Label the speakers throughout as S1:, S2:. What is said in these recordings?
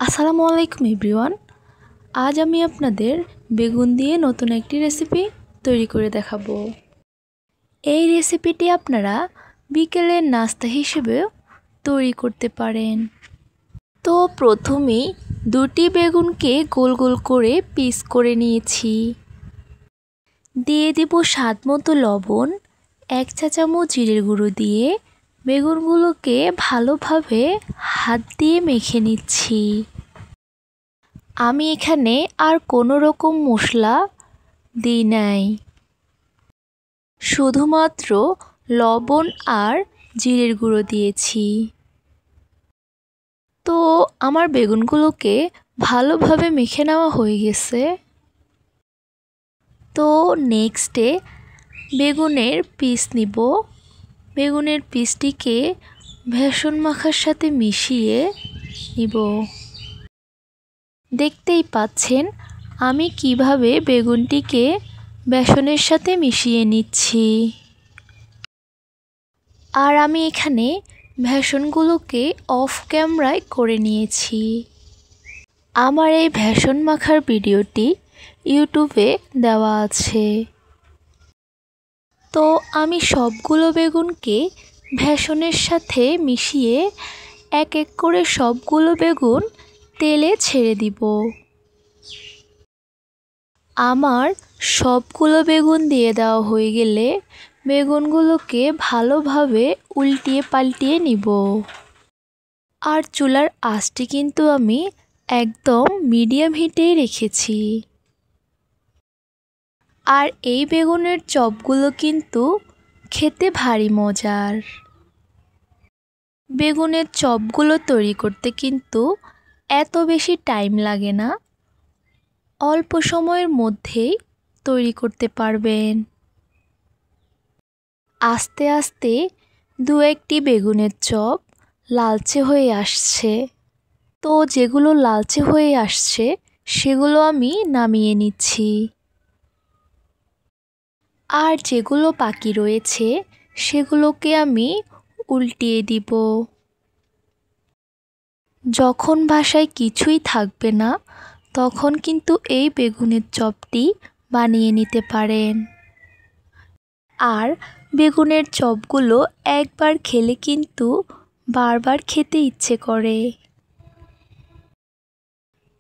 S1: আসসালামু আলাইকুম এভরিওয়ান। আজ আমি আপনাদের বেগুন দিয়ে নতুন একটি রেসিপি তৈরি করে দেখাবো। এই রেসিপিটি আপনারা বিকেলের নাস্তা হিসেবেও তৈরি করতে পারেন। তো প্রথমেই দুটি বেগুনকে গোল গোল করে পিস করে নিয়েছি। দিয়ে দেব স্বাদমতো লবণ, 1 চা চামচ জিরের গুঁড়ো দিয়ে বেগুনগুলোকে ভালোভাবে হাত দিয়ে মেখে নিচ্ছি। আমি এখানে আর কোনো রকম মশলা দিই নাই, শুধুমাত্র লবণ আর জিরের গুঁড়ো দিয়েছি। তো আমার বেগুনগুলোকে ভালোভাবে মেখে নেওয়া হয়ে গেছে। তো নেক্সটে বেগুনের পিস নিব। বেগুনের পিসটিকে বেসন মাখার সাথে মিশিয়ে নিব। দেখতেই পাচ্ছেন আমি কিভাবে বেগুনটিকে বেসনের সাথে মিশিয়ে নিচ্ছি। আর আমি এখানে বেসনগুলোকে অফ ক্যামেরায় করে নিয়েছি। আমার এই বেসন মাখার ভিডিওটি ইউটিউবে দেওয়া আছে। তো আমি সবগুলো বেগুনকে বেসনের সাথে মিশিয়ে এক এক করে সবগুলো বেগুন তেলে ছেড়ে দিব। আমার সবগুলো বেগুন দিয়ে দেওয়া হয়ে গেলে বেগুনগুলোকে ভালোভাবে উল্টিয়ে পাল্টিয়ে নিব। আর চুলার আঁচটি কিন্তু আমি একদম মিডিয়াম হিটেই রেখেছি। আর এই বেগুনের চপগুলো কিন্তু খেতে ভারী মজার। বেগুনের চপগুলো তৈরি করতে কিন্তু এত বেশি টাইম লাগে না, অল্প সময়ের মধ্যেই তৈরি করতে পারবেন। আস্তে আস্তে দু একটি বেগুনের চপ লালচে হয়ে আসছে। তো যেগুলো লালচে হয়ে আসছে সেগুলো আমি নামিয়ে নিচ্ছি। আর যেগুলো বাকি রয়েছে সেগুলোকে আমি উল্টিয়ে দিব। যখন বাসায় কিছুই থাকবে না তখন কিন্তু এই বেগুনের চপটি বানিয়ে নিতে পারেন। আর বেগুনের চপগুলো একবার খেলে কিন্তু বারবার খেতে ইচ্ছে করে।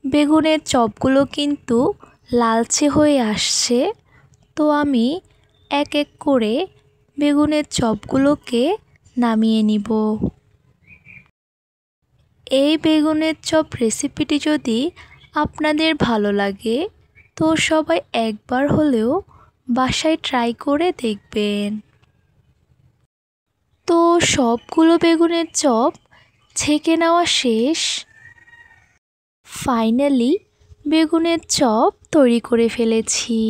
S1: বেগুনের চপগুলো কিন্তু লালচে হয়ে আসছে। তো আমি এক এক করে বেগুনের চপগুলোকে নামিয়ে নিব। এই বেগুনের চপ রেসিপিটি যদি আপনাদের ভালো লাগে তো সবাই একবার হলেও বাসায় ট্রাই করে দেখবেন। তো সবগুলো বেগুনের চপ ছেঁকে নেওয়া শেষ। ফাইনালি বেগুনের চপ তৈরি করে ফেলেছি।